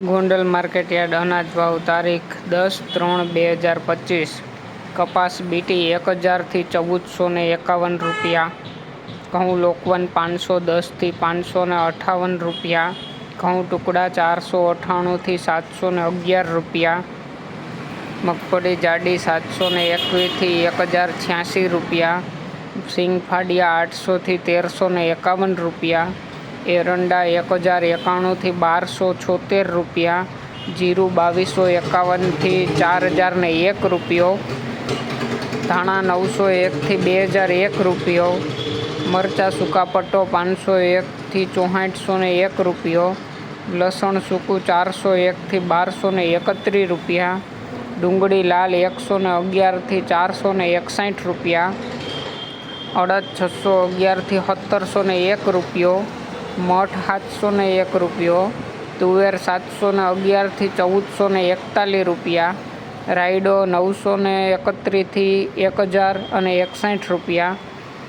Gondal market yard અનાજ ભાવ તારીખ 10/3/2025 કપાસ બીટી 1000 થી 1451 રૂપિયા, ઘઉં લોકવન 510 થી 558 રૂપિયા, ઘઉં ટુકડા 498 થી 711 રૂપિયા, મગફળી જાડી 721 થી 1086 રૂપિયા, સિંગફાડિયા 800 થી 1351 રૂપિયા, એરંડા 1091 થી 1276 રૂપિયા, જીરું 2251 થી 4001 રૂપિયો, ધાણા 901 થી 2001 રૂપિયો, મરચાં સૂકા પટ્ટો 501 થી 6401 રૂપિયો, લસણ સૂકું 401 થી 1231 રૂપિયા, ડુંગળી લાલ 111 થી 461 રૂપિયા, અડદ 611 થી 1701 રૂપિયો, મઠ 701 રૂપિયો, તુવેર 711 થી 1441 રૂપિયા, રાયડો 931 થી 1061 રૂપિયા,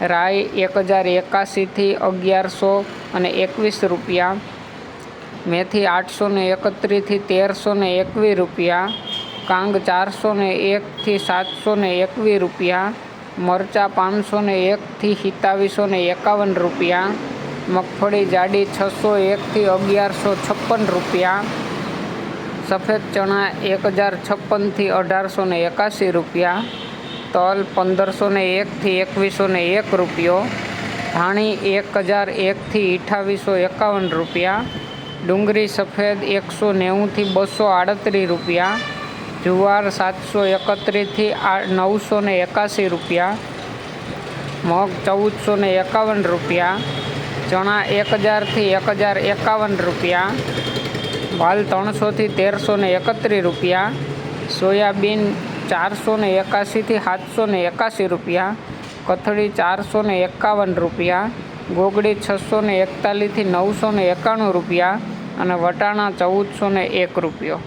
રાઈ 1081 થી 1121 રૂપિયા, મેથી 831 થી 1321 રૂપિયા, કાંગ 401 થી 721 રૂપિયા, મરચાં 501 થી 2751 રૂપિયા, મગફળી જાડી 601 થી 1156 રૂપિયા, સફેદ ચણા 1056 થી 1881 રૂપિયા, તલ 1501 થી 2101 રૂપિયો, ધાણી 1001 થી 2851 રૂપિયા, ડુંગળી સફેદ 190 થી 238 રૂપિયા, જુવાર 731 થી 981 રૂપિયા, મગ 1451 રૂપિયા, ચણા 1000 થી 1051 રૂપિયા, વાલ 300 થી 1331 રૂપિયા, સોયાબીન 481 થી 781 રૂપિયા, કથળી 451 રૂપિયા, ગોગડી 641 થી 991 રૂપિયા અને વટાણા 1401 રૂપિયો.